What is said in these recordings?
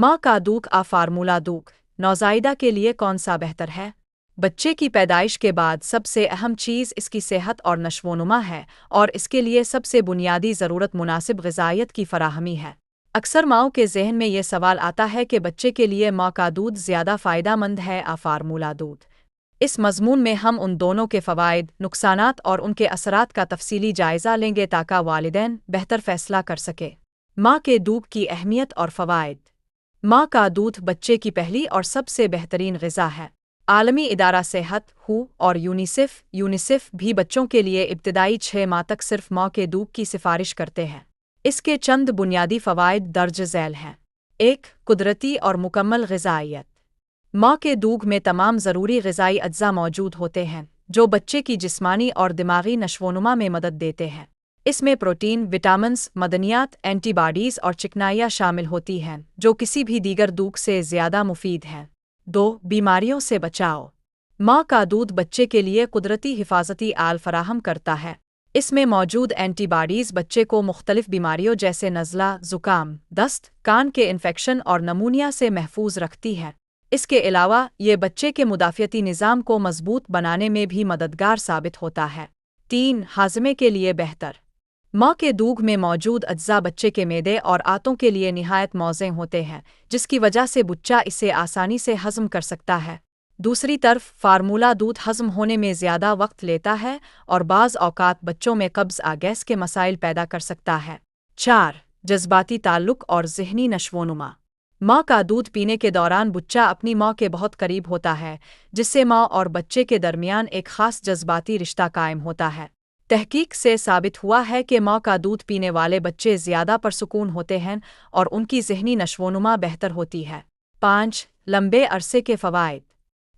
ماں کا دودھ فارمولہ دودھ نوزائیدہ کے لیے کون سا بہتر ہے؟ بچے کی پیدائش کے بعد سب سے اہم چیز اس کی صحت اور نشوونما ہے، اور اس کے لیے سب سے بنیادی ضرورت مناسب غذائیت کی فراہمی ہے۔ اکثر ماؤں کے ذہن میں یہ سوال آتا ہے کہ بچے کے لیے ماں کا دودھ زیادہ فائدہ مند ہے یا فارمولہ دودھ۔ اس مضمون میں ہم ان دونوں کے فوائد، نقصانات اور ان کے اثرات کا تفصیلی جائزہ لیں گے تاکہ والدین بہتر فیصلہ کر سکیں۔ ماں کے دودھ کی اہمیت اور فوائد۔ ماں کا دودھ بچے کی پہلی اور سب سے بہترین غذا ہے۔ عالمی ادارہ صحت ہو اور یونیسیف بھی بچوں کے لیے ابتدائی 6 ماہ تک صرف ماں کے دودھ کی سفارش کرتے ہیں۔ اس کے چند بنیادی فوائد درج ذیل ہیں۔ 1. قدرتی اور مکمل غذائیت۔ ماں کے دودھ میں تمام ضروری غذائی اجزاء موجود ہوتے ہیں جو بچے کی جسمانی اور دماغی نشوونما میں مدد دیتے ہیں۔ اس میں پروٹین، وٹامنز، معدنیات، اینٹی باڈیز اور چکنائیاں شامل ہوتی ہیں جو کسی بھی دیگر دودھ سے زیادہ مفید ہیں۔ 2. بیماریوں سے بچاؤ۔ ماں کا دودھ بچے کے لیے قدرتی حفاظتی آل فراہم کرتا ہے۔ اس میں موجود اینٹی باڈیز بچے کو مختلف بیماریوں جیسے نزلہ، زکام، دست، کان کے انفیکشن اور نمونیا سے محفوظ رکھتی ہے۔ اس کے علاوہ یہ بچے کے مدافعتی نظام کو مضبوط بنانے میں بھی مددگار ثابت ہوتا ہے۔ 3. ہاضمے کے لیے بہتر۔ ماں کے دودھ میں موجود اجزاء بچے کے معدے اور آنتوں کے لیے نہایت موزوں ہوتے ہیں، جس کی وجہ سے بچہ اسے آسانی سے ہضم کر سکتا ہے۔ دوسری طرف فارمولہ دودھ ہضم ہونے میں زیادہ وقت لیتا ہے اور بعض اوقات بچوں میں قبض گیس کے مسائل پیدا کر سکتا ہے۔ 4. جذباتی تعلق اور ذہنی نشوونما۔ ماں کا دودھ پینے کے دوران بچہ اپنی ماں کے بہت قریب ہوتا ہے، جس سے ماں اور بچے کے درمیان ایک خاص جذباتی رشتہ قائم ہوتا ہے۔ تحقیق سے ثابت ہوا ہے کہ ماں کا دودھ پینے والے بچے زیادہ پرسکون ہوتے ہیں اور ان کی ذہنی نشوونما بہتر ہوتی ہے۔ 5. لمبے عرصے کے فوائد۔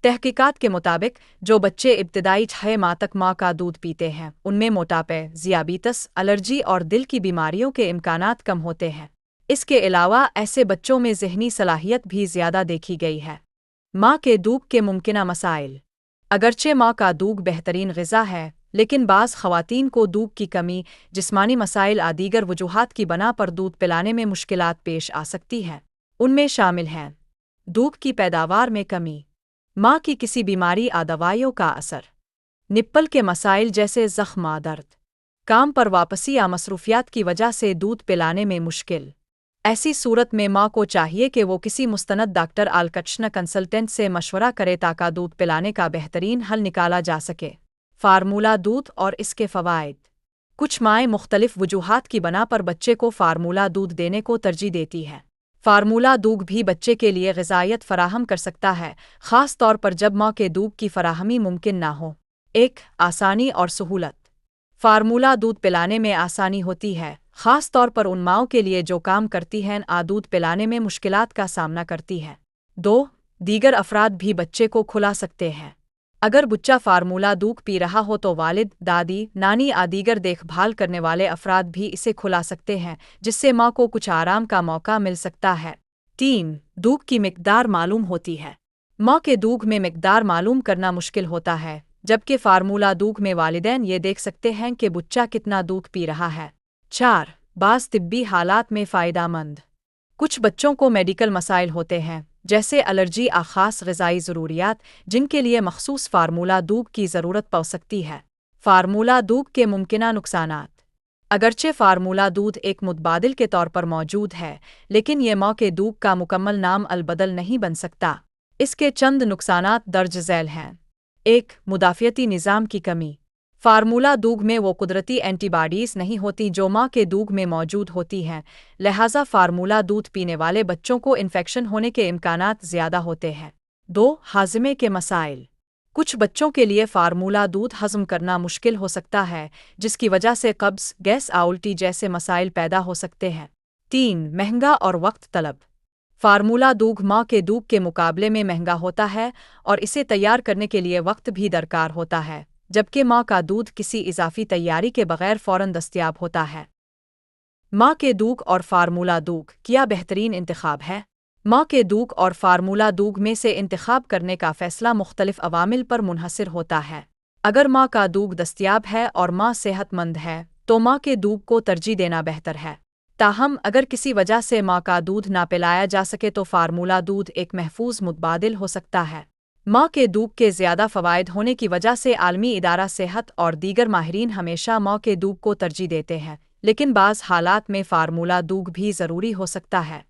تحقیقات کے مطابق جو بچے ابتدائی 6 ماہ تک ماں کا دودھ پیتے ہیں ان میں موٹاپے، ذیابیطس، الرجی اور دل کی بیماریوں کے امکانات کم ہوتے ہیں۔ اس کے علاوہ ایسے بچوں میں ذہنی صلاحیت بھی زیادہ دیکھی گئی ہے۔ ماں کے دودھ کے ممکنہ مسائل۔ اگرچہ ماں کا دودھ بہترین غذا ہے، لیکن بعض خواتین کو دودھ کی کمی، جسمانی مسائل یا دیگر وجوہات کی بنا پر دودھ پلانے میں مشکلات پیش آ سکتی ہیں۔ ان میں شامل ہیں: دودھ کی پیداوار میں کمی، ماں کی کسی بیماری یا دوائیوں کا اثر، نپل کے مسائل جیسے زخم یا درد، کام پر واپسی یا مصروفیات کی وجہ سے دودھ پلانے میں مشکل۔ ایسی صورت میں ماں کو چاہیے کہ وہ کسی مستند ڈاکٹر آلکٹشن کنسلٹنٹ سے مشورہ کرے تاکہ دودھ پلانے کا بہترین حل نکالا جا سکے۔ فارمولہ دودھ اور اس کے فوائد۔ کچھ مائیں مختلف وجوہات کی بنا پر بچے کو فارمولہ دودھ دینے کو ترجیح دیتی ہے۔ فارمولہ دودھ بھی بچے کے لیے غذائیت فراہم کر سکتا ہے، خاص طور پر جب ماں کے دودھ کی فراہمی ممکن نہ ہو۔ 1. آسانی اور سہولت۔ فارمولہ دودھ پلانے میں آسانی ہوتی ہے، خاص طور پر ان ماؤں کے لیے جو کام کرتی ہیں یا دودھ پلانے میں مشکلات کا سامنا کرتی ہیں۔ 2. دیگر افراد بھی بچے کو کھلا سکتے ہیں۔ اگر بچہ فارمولہ دودھ پی رہا ہو تو والد، دادی، نانی یا دیگر دیکھ بھال کرنے والے افراد بھی اسے کھلا سکتے ہیں، جس سے ماں کو کچھ آرام کا موقع مل سکتا ہے۔ 3. دودھ کی مقدار معلوم ہوتی ہے۔ ماں کے دودھ میں مقدار معلوم کرنا مشکل ہوتا ہے، جبکہ فارمولہ دودھ میں والدین یہ دیکھ سکتے ہیں کہ بچہ کتنا دودھ پی رہا ہے۔ 4. بعض طبی حالات میں فائدہ مند۔ کچھ بچوں کو میڈیکل مسائل ہوتے ہیں، جیسے الرجی یا خاص غذائی ضروریات، جن کے لیے مخصوص فارمولہ دودھ کی ضرورت پڑ سکتی ہے۔ فارمولہ دودھ کے ممکنہ نقصانات۔ اگرچہ فارمولہ دودھ ایک متبادل کے طور پر موجود ہے، لیکن یہ ماں کے دودھ کا مکمل نام البدل نہیں بن سکتا۔ اس کے چند نقصانات درج ذیل ہیں۔ 1. مدافعتی نظام کی کمی۔ فارمولہ دودھ میں وہ قدرتی اینٹی باڈیز نہیں ہوتی جو ماں کے دودھ میں موجود ہوتی ہیں، لہٰذا فارمولہ دودھ پینے والے بچوں کو انفیکشن ہونے کے امکانات زیادہ ہوتے ہیں۔ 2. ہاضمے کے مسائل۔ کچھ بچوں کے لیے فارمولہ دودھ ہضم کرنا مشکل ہو سکتا ہے، جس کی وجہ سے قبض، گیس یا الٹی جیسے مسائل پیدا ہو سکتے ہیں۔ 3. مہنگا اور وقت طلب۔ فارمولہ دودھ ماں کے دودھ کے مقابلے میں مہنگا ہوتا ہے اور اسے تیار کرنے کے لیے وقت بھی درکار ہوتا ہے، جبکہ ماں کا دودھ کسی اضافی تیاری کے بغیر فوراً دستیاب ہوتا ہے۔ ماں کے دودھ اور فارمولہ دودھ کیا بہترین انتخاب ہے؟ ماں کے دودھ اور فارمولہ دودھ میں سے انتخاب کرنے کا فیصلہ مختلف عوامل پر منحصر ہوتا ہے۔ اگر ماں کا دودھ دستیاب ہے اور ماں صحت مند ہے تو ماں کے دودھ کو ترجیح دینا بہتر ہے۔ تاہم اگر کسی وجہ سے ماں کا دودھ نہ پلایا جا سکے تو فارمولہ دودھ ایک محفوظ متبادل ہو سکتا ہے۔ ماں کے دودھ کے زیادہ فوائد ہونے کی وجہ سے عالمی ادارہ صحت اور دیگر ماہرین ہمیشہ ماں کے دودھ کو ترجیح دیتے ہیں، لیکن بعض حالات میں فارمولہ دودھ بھی ضروری ہو سکتا ہے۔